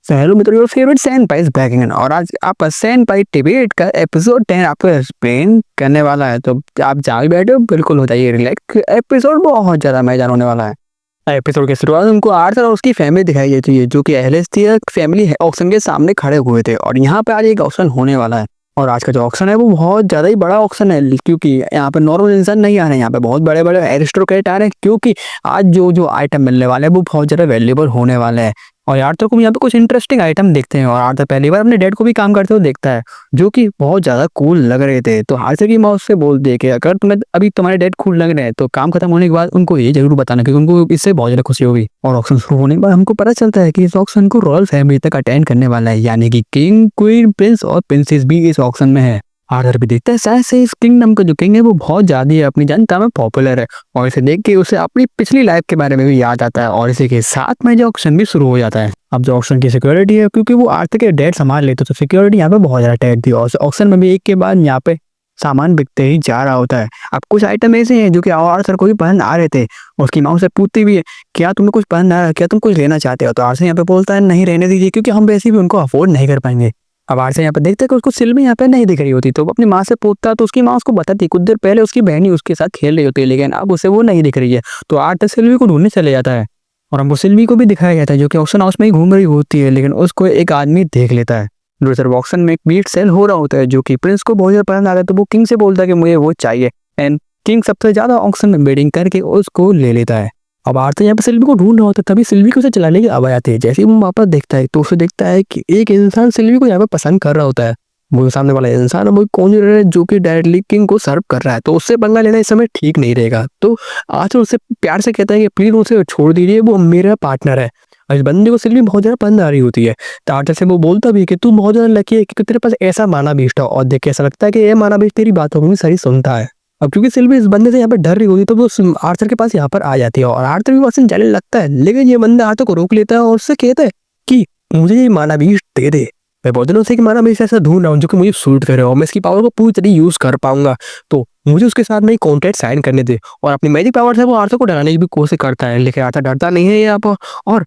Hello मित्रों, your favourite सैनपाई is back again और आज आपका सैनपाई डिबेट का एपिसोड 10 आपको एक्सप्लेन करने वाला है। तो आप जाग बैठे हो, बिल्कुल हो जाइए रिलैक्स। एपिसोड बहुत ज्यादा मजेदार होने वाला है। एपिसोड की शुरुआत उनको आर्थर और उसकी फैमिली दिखाई देती है, जो कि एलिस फैमिली है ऑक्शन के सामने खड़े हुए थे। और यहाँ पे आज एक ऑक्शन होने वाला है। और आज का जो ऑक्शन है वो बहुत ज्यादा ही बड़ा ऑक्शन है, क्योंकि यहाँ पे नॉर्मल इंसान नहीं आ रहे हैं, यहाँ पे बहुत बड़े बड़े एरिस्टोक्रेट आ रहे हैं। क्योंकि आज जो जो आइटम मिलने वाले हैं वो बहुत ज्यादा वैल्यूएबल होने वाले हैं। और आर्थर को यहाँ पे कुछ इंटरेस्टिंग आइटम देखते हैं, और आर्थर पहली बार अपने डैड को भी काम करते हुए देखता है, जो कि बहुत ज्यादा कूल लग रहे थे। तो आर्थर की माँ उससे बोलती है कि अगर तुम्हें अभी तुम्हारे डैड कूल लग रहे हैं तो काम खत्म होने के बाद उनको ये जरूर बताना, क्योंकि उनको इससे बहुत ज्यादा खुशी होगी। और ऑक्शन शुरू होने के बाद हमको पता चलता है कि इस ऑक्शन को रॉयल फैमिली तक अटेंड करने वाला है, यानी कि किंग, क्वीन, प्रिंस और प्रिंसेस भी इस ऑक्शन में है। आर्थर भी देखता है शायद से इस किंगडम का जो किंग है वो बहुत ज्यादा अपनी जनता में पॉपुलर है, और इसे देख के उसे अपनी पिछली लाइफ के बारे में भी याद आता है। और इसी के साथ में जो ऑक्शन भी शुरू हो जाता है। अब जो ऑक्शन की सिक्योरिटी है, क्योंकि वो आर्थर के डैड संभाल लेते, तो सिक्योरिटी यहाँ पे बहुत ज्यादा टाइट थी। और ऑक्शन में भी एक के बाद यहाँ पे सामान बिकते ही जा रहा होता है। अब कुछ आइटम ऐसे हैं जो कि आर्थर को भी पसंद आ रहे थे। उसकी माँ से पूछती भी है, क्या तुम्हें कुछ पसंद आ रहा है, क्या तुम कुछ लेना चाहते हो? तो आर्थर यहाँ पे बोलता है, नहीं रहने दीजिए, क्योंकि हम वैसे भी उनको अफोर्ड नहीं कर पाएंगे। अब आर्थर यहाँ पे देखते हैं कि उसको सिल्वी यहाँ पे नहीं दिख रही होती, तो वो अपनी माँ से पूछता है, तो उसकी माँ उसको बताती कुछ देर पहले उसकी बहन ही उसके साथ खेल रही होती है, लेकिन अब उसे वो नहीं दिख रही है। तो आर्थर सिल्वी को ढूंढने चले जाता है, और हमको सिल्वी को भी दिखाया जाता है जो कि ऑक्शन हाउस में ही घूम रही होती है, लेकिन उसको एक आदमी देख लेता है। दूसरे ऑक्शन में एक मीट सेल हो रहा होता है, जो कि प्रिंस को बहुत ज्यादा पसंद आ रहा है। तो वो किंग से बोलता है कि मुझे वो चाहिए, एंड किंग सबसे ज्यादा ऑक्शन में बिडिंग करके उसको ले लेता है। अब आर्थर यहाँ पे सिल्वी को ढूंढ रहा होता है, तभी सिल्वी को उसे चलाने की आवाज आती है। जैसे ही वो वापस देखता है तो उसे देखता है कि एक इंसान सिल्वी को यहाँ पे पसंद कर रहा होता है। वो सामने वाला इंसान वो कॉन्जरर है, जो कि डायरेक्टली किंग को सर्व कर रहा है। तो उससे पंगा लेना इस समय ठीक नहीं रहेगा। तो आर्थर उससे प्यार से कहता है कि प्लीज उसे छोड़ दीजिए, वो मेरा पार्टनर है। और इस बंदे को सिल्वी बहुत ज्यादा पसंद आ रही होती है। तो आर्थर से वो बोलता भी है कि तू बहुत ज्यादा लकी है कि तेरे पास ऐसा माना बीस्ट है। और देख के ऐसा लगता है कि ये माना बीस्ट तेरी बातों को भी सही सुनता है। अब क्योंकि सिल्वी इस बंदे से यहाँ पर डर रही होती, तो वो आर्थर के पास यहाँ पर आ जाती है, और आर्थर भी वहां जाने लगता है। लेकिन ये बंदा आर्थर को रोक लेता है और उससे कहता है कि मुझे ये माना बीस्ट दे दे। मैं बहुत दिनों से कि माना बीस्ट ऐसा ढूंढ रहा हूँ जो कि मुझे सूट करे और मैं इसकी पावर को पूरी तरह यूज कर पाऊंगा, तो मुझे उसके साथ में कॉन्ट्रैक्ट साइन करने दे। और अपनी मैजिक पावर से वो आर्थर को डराने की भी कोशिश करता है, लेकिन आर्थर डरता नहीं है यहाँ पर। और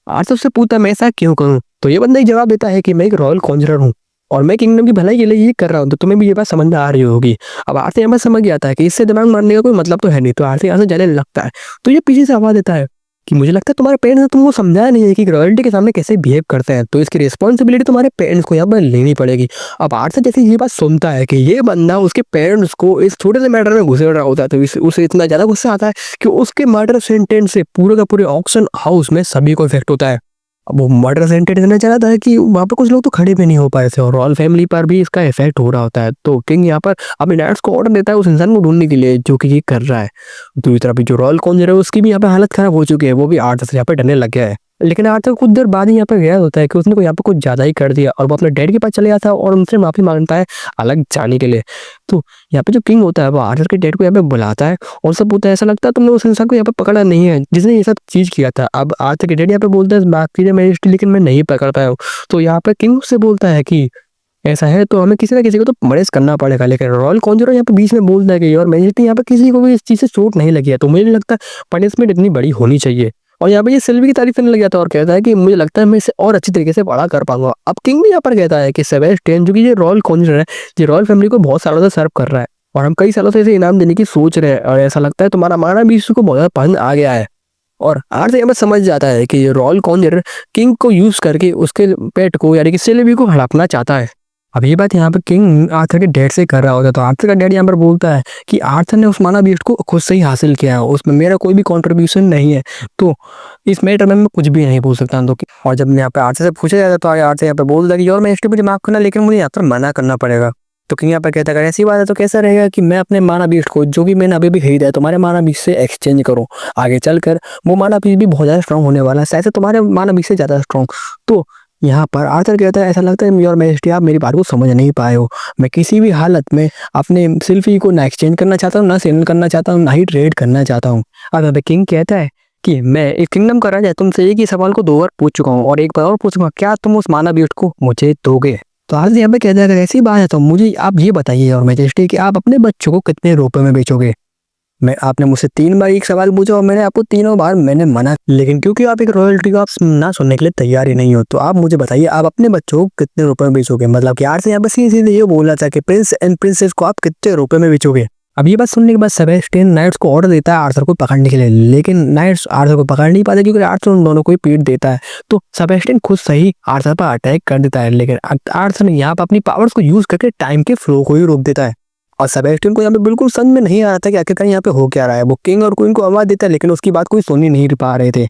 आर्थर उससे पूछता है, मैं ऐसा क्यों करूँ? तो ये बंदा एक जवाब देता है कि मैं एक रॉयल कॉन्जरर हूँ और मैं किंगडम की भलाई के लिए ये कर रहा हूँ, तो तुम्हें भी ये बात समझ में आ रही होगी। अब आर्थर यहाँ पर समझ गया था कि इससे दिमाग मारने का कोई मतलब तो है नहीं, तो आर्थर यहाँ से जाने लगता है। तो ये पीछे से आवाज देता है कि मुझे लगता है तुम्हारे पेरेंट्स ने तुमको समझाया नहीं है कि रॉयल्टी के सामने कैसे बिहेव करते हैं, तो इसकी रिस्पॉन्सिबिलिटी तुम्हारे पेरेंट्स को यहाँ पर लेनी पड़ेगी। अब आर्थर जैसे ये बात सुनता है कि ये बंदा उसके पेरेंट्स को इस छोटे से मैटर में घुसेड़ रहा होता है, तो उसे इतना ज्यादा गुस्सा आता है कि उसके मर्डर सेंटेंस से पूरे का पूरे ऑक्शन हाउस में सभी को इफेक्ट होता है। अब वो मर्डर सेंटेंस देना चाहता है कि वहां पर कुछ लोग तो खड़े भी नहीं हो पाए थे, और रॉयल फैमिली पर भी इसका इफेक्ट हो रहा होता है। तो किंग यहाँ पर अपने डैड्स को ऑर्डर देता है उस इंसान को ढूंढने के लिए जो कि ये कर रहा है। दूसरी तरफ जो रॉयल कॉन्जरर है उसकी भी यहाँ पे हालत खराब हो चुकी है, वो भी आर्थर से यहाँ पे डरने लग गया है। लेकिन आर्थर कुछ देर बाद ही यहाँ पे गया होता है कि उसने को यहाँ पे कुछ ज्यादा ही कर दिया, और वो अपने डैड के पास चले जाता है और उनसे माफी मांगता है अलग जाने के लिए। तो यहाँ पे जो किंग होता है वो आर्थर के डैड को यहाँ पे बुलाता है और सब पूछता है, ऐसा लगता है तुमने उस इंसान को यहाँ पे पकड़ा नहीं है जिसने ये सब चीज किया था। अब आर्थर के डैड यहाँ पे बोलता है, माफ कीजिए मैजेस्टी, लेकिन मैं नहीं पकड़ पाया हूँ। तो यहाँ पे किंग उससे बोलता है कि ऐसा है तो हमें किसी ना किसी को तो मर्डर करना पड़ेगा। लेकिन रॉयल कॉन्जरर यहाँ पे बीच में बोलता है कि और मैजेस्टी यहाँ पे किसी को भी इस चीज से चोट नहीं लगी है, तो मुझे नहीं लगता पनिशमेंट इतनी बड़ी होनी चाहिए। और यहाँ पे ये सिल्वी की तारीफ करने लग जाता है और कहता है कि मुझे लगता है मैं इसे और अच्छी तरीके से बड़ा कर पाऊंगा। अब किंग भी यहाँ पर कहता है कि सेबेस्टियन, जो कि ये रॉयल कॉन्जरर है, ये रॉयल फैमिली को बहुत सालों से सर्व कर रहा है और हम कई सालों से इसे इनाम देने की सोच रहे हैं, और ऐसा लगता है तुम्हारा माना भी इसको बहुत ज्यादा पसंद आ गया है। और आर्थर यहाँ पर समझ जाता है कि ये रॉयल कॉन्जरर किंग को यूज करके उसके पेट को यानी कि सिल्वी को हड़पना चाहता है। अब ये बात यहाँ पर किंग आर्थर के डैड से कर रहा होता है, तो आर्थर का डैड यहाँ पर बोलता है कि आर्थर ने उस माना बीस्ट को खुद से ही हासिल किया है, उसमें मेरा कोई भी कंट्रीब्यूशन नहीं है, तो इस मैटर में मैं कुछ भी नहीं बोल सकता। तो और जब यहाँ पे आर्थर से पूछा जाता है तो आर्थर यहाँ पे बोलता है कि और मैं इसके मुझे माफ करना, लेकिन मुझे यहाँ पर मना करना पड़ेगा। तो किंग यहाँ पे कहता है ऐसी बात है तो कैसा रहेगा कि मैं अपने माना बीस्ट को, जो कि मैंने अभी भी खरीदा है, तुम्हारे माना बीस्ट से एक्सचेंज करूँ। आगे चलकर वो माना बीस्ट भी बहुत ज्यादा स्ट्रॉन्ग होने वाला है, शायद से तुम्हारे माना बीस्ट से ज्यादा स्ट्रॉन्ग। तो यहाँ पर आर्थर कहता है ऐसा लगता है योर मैजेस्टी आप मेरी बात को समझ नहीं पाए हो, मैं किसी भी हालत में अपने सिल्वी को ना एक्सचेंज करना चाहता हूँ, ना सेल करना चाहता हूँ, ना ही ट्रेड करना चाहता हूँ। अब किंग कहता है कि मैं एक किंगडम का राजा तुमसे एक ही सवाल को 2 बार पूछ चुका हूँ और एक बार और पूछूंगा, क्या तुम उस माना बीस्ट को मुझे दोगे? तो आर्थर यहाँ पे कहता है अगर ऐसी बात है तो मुझे आप ये बताइए और मैजेस्टी कि आप अपने बच्चों को कितने रुपए में बेचोगे? मैं आपने मुझसे 3 बार एक सवाल पूछा और मैंने आपको तीनों बार मैंने मना, लेकिन क्योंकि आप एक रॉयल्टी को आप ना सुनने के लिए तैयार ही नहीं हो, तो आप मुझे बताइए आप अपने बच्चों को कितने रुपए में बेचोगे? मतलब कि आर से यहाँ पर सीधे ये बोलना था कि प्रिंस एंड प्रिंसेस को आप कितने रुपए में बेचोगे? अब ये बात सुनने के बाद सेबेस्टियन नाइट्स को ऑर्डर देता है आर्थर को पकड़ने के लिए, लेकिन नाइट्स आर्थर को पकड़ नहीं पाते क्योंकि आर्थर उन दोनों को ही पीट देता है। तो सेबेस्टियन खुद सही आर्थर पर अटैक कर देता है, लेकिन आर्थर ने यहाँ पर अपनी पावर्स को यूज करके टाइम के फ्लो को ही रोक देता है। और सेबेस्टियन को यहाँ पे बिल्कुल समझ में नहीं आ रहा था कि आखिरकार यहाँ पे हो क्या रहा है। वो किंग और क्वीन को आवाज देता है, लेकिन उसकी बात कोई सुन ही नहीं पा रहे थे।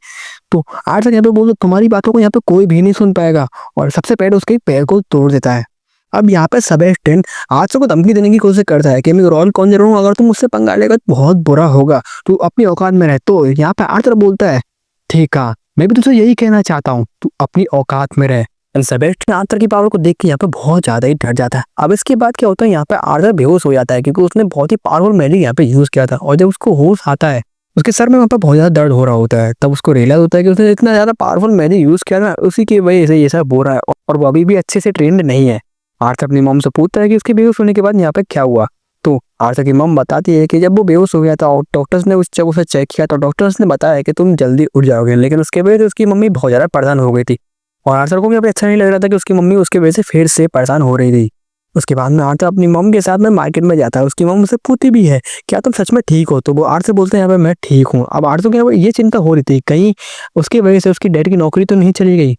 तो आर्थर यहाँ पे बोलते तुम्हारी बातों को यहाँ पे कोई भी नहीं सुन पाएगा, और सबसे पहले उसके पैर को तोड़ देता है। अब यहाँ पे सेबेस्टियन आर्थर को धमकी देने की कोशिश करता है कि मैं रॉयल कौन रहूंगा, अगर तुम मुझसे पंगा लेगा तो बहुत बुरा होगा, तू अपनी औकात में रह। तो यहाँ पे आर्थर बोलता है ठीक है, मैं भी तुझसे यही कहना चाहता हूँ, तू अपनी औकात में रह। सेबेस्टियन आर्थर की पावर को देख के यहाँ पे बहुत ज्यादा ही डर जाता है। अब इसके बाद क्या होता है, यहाँ पे आर्थर बेहोश हो जाता है क्योंकि उसने बहुत ही पावरफुल मैजिक यहाँ पे यूज किया था, और जब उसको होश आता है उसके सर में वहाँ पे बहुत ज्यादा दर्द हो रहा होता है। तब उसको रियलाइज होता है कि उसने इतना ज्यादा पावरफुल मैजिक यूज किया ना, उसी की वजह से ये सब हो रहा है, और वो अभी भी अच्छे से ट्रेंड नहीं है। आर्थर अपनी मॉम से पूछता है कि उसके बेहोश होने के बाद यहाँ पे क्या हुआ। तो आर्थर की मॉम बताती है कि जब वो बेहोश हो गया था और डॉक्टर्स ने जब उसे चेक किया तो डॉक्टर्स ने बताया कि तुम जल्दी उठ जाओगे, लेकिन उसके वजह से उसकी मम्मी बहुत ज्यादा परेशान हो गई थी, और आर्थर को भी अब अच्छा नहीं लग रहा था कि उसकी मम्मी उसके वजह से फिर से परेशान हो रही थी। उसके बाद में आर्थर अपनी मॉम के साथ में मार्केट में जाता है। उसकी मॉम उसे पूछती भी है क्या तुम सच में ठीक हो, तो वो आर्थर से बोलते हैं यहाँ पे मैं ठीक हूँ। अब आर्थर को यहाँ पे ये चिंता हो रही थी कहीं उसकी वजह से उसकी डैड की नौकरी तो नहीं चली गई।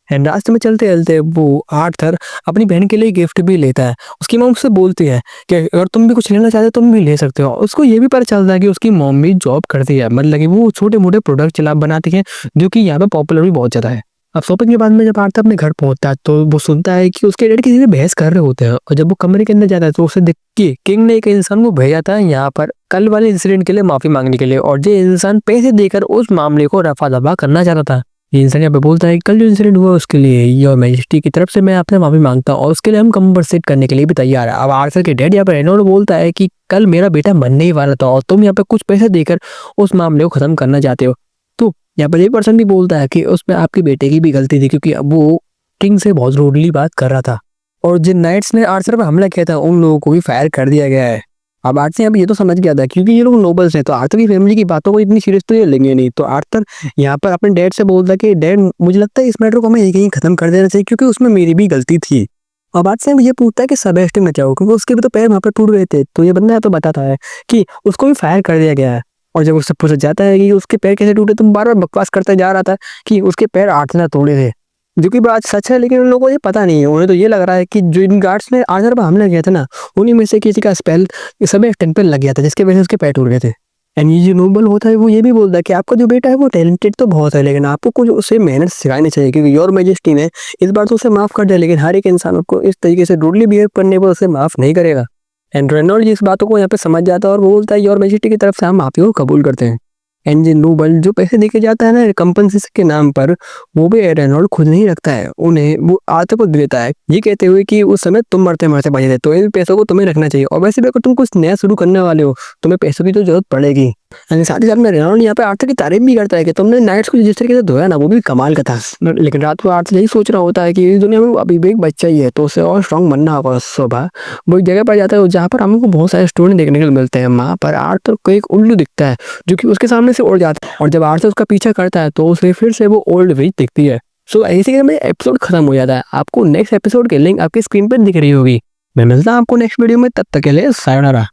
एंड रास्ते में चलते चलते वो आर्थर अपनी बहन के लिए गिफ्ट भी लेता है। उसकी मॉम उससे बोलती है कि अगर तुम भी कुछ लेना चाहते हो तुम भी ले सकते हो। उसको ये भी पता चलता है कि उसकी मॉम भी जॉब करती है, मतलब कि वो छोटे मोटे प्रोडक्ट चला बनाती है जो कि यहाँ पे पॉपुलर भी बहुत ज्यादा है। अब शॉपिंग के बाद में जब आर्थर अपने घर पहुंचता है तो वो सुनता है कि उसके डैडी किसी से बहस कर रहे होते हैं, और जब वो कमरे के अंदर जाता है तो उसे देख के किंग ने एक इंसान को भेजा था यहाँ पर कल वाले इंसिडेंट के लिए माफी मांगने के लिए, और जो इंसान पैसे देकर उस मामले को रफा दफा करना चाहता था। ये इंसान यहाँ पे बोलता है कल जो इंसिडेंट हुआ उसके लिए योर मैजेस्टी की तरफ से मैं आपसे माफी मांगता हूँ, और उसके लिए हम कंपनसेट करने के लिए भी तैयार है। अब आर्थर के डैड यहाँ पर रेनॉल्ड बोलता है कि कल मेरा बेटा मरने ही वाला था और तुम यहाँ पे कुछ पैसे देकर उस मामले को खत्म करना चाहते हो। तो यहाँ पर ये पर्सन भी बोलता है कि उसमें आपके बेटे की भी गलती थी क्योंकि अब वो किंग से बहुत रूडली बात कर रहा था, और जिन नाइट्स ने आर्थर पर हमला किया था उन लोगों को भी फायर कर दिया गया है। अब आर्थर अब ये तो समझ गया था क्योंकि ये लोग नोबल्स हैं, तो आर्थर की फैमिली की बातों को इतनी सीरियस तो ये लेंगे नहीं। तो आर्थर यहाँ पर अपने डैड से बोलता है कि डैड मुझे लगता है इस मैटर को हमें यहीं खत्म कर देना चाहिए क्योंकि उसमें मेरी भी गलती थी। अब आर्थर से ये पूछता है कि सेबेस्टियन में चाहो क्योंकि उसके भी तो पैर वहाँ पर टूट गए थे। तो ये बंदा यहाँ पे बताता है कि उसको भी फायर कर दिया गया है, और जब उससे पूछा जाता है कि उसके पैर कैसे टूटे, तो बार बार बकवास करता जा रहा था कि उसके पैर आर्थर ने तोड़े थे, जो कि बात सच है, लेकिन उन लोगों को ये पता नहीं है। उन्हें तो ये लग रहा है कि जो इन गार्ड्स ने आर्थर पर हमला किया था ना, उन्हीं में से किसी का स्पेल सेबेस्टियन पे लग गया था जिसके वजह से उसके पैर टूट गए थे। एंड ये जो नोबल होता है वो ये भी बोलता है कि आपका जो बेटा है वो टैलेंटेड तो बहुत है, लेकिन आपको कुछ उसे मेहनत सिखानी चाहिए क्योंकि योर मैजेस्टी ने इस बार तो उसे माफ कर दिया, लेकिन हर एक इंसान को इस तरीके से रूडली बिहेव करने पर उसे माफ नहीं करेगा। एंड रेनॉल्ड इस बातों को यहाँ पे समझ जाता है और वो बोलता है योर मैजेस्टी की तरफ से हम माफी को कबूल करते हैं। एंड जो नोबल जो पैसे देके जाता है ना कंपनसेशन के नाम पर, वो भी रेनॉल्ड खुद नहीं रखता है, उन्हें वो आर्थर को देता है ये कहते हुए कि उस समय तुम मरते मरते बचे थे तो इन पैसों को तुम्हें रखना चाहिए, और वैसे भी अगर तुम कुछ नया शुरू करने वाले हो तुम्हें पैसों की तो जरूरत पड़ेगी। साथ ही साथ में रेनॉल्ड यहाँ पे आर्थर की तारीफ भी करता है कि तुमने नाइट्स को जिस तरीके से धोया ना वो भी कमाल का था, लेकिन रात को आर्थर यही सोच रहा होता है कि इस दुनिया में अभी भी एक बच्चा ही है तो उसे और स्ट्रॉन्ग बनना होगा। सुबह वो एक जगह पर जाता है जहाँ पर हमको बहुत सारे स्टोरी देखने को मिलते हैं। वहाँ पर आर्थर को एक उल्लू दिखता है जो कि उसके सामने से उड़ जाता है, और जब आर्थर उसका पीछा करता है तो उसे फिर से वो ओल्ड विच दिखती है। सो ऐसे में एपिसोड खत्म हो जाता है। आपको नेक्स्ट एपिसोड की लिंक आपकी स्क्रीन पर दिख रही होगी। मैं मिलता हूँ आपको नेक्स्ट वीडियो में, तब तक के लिए सायोनारा।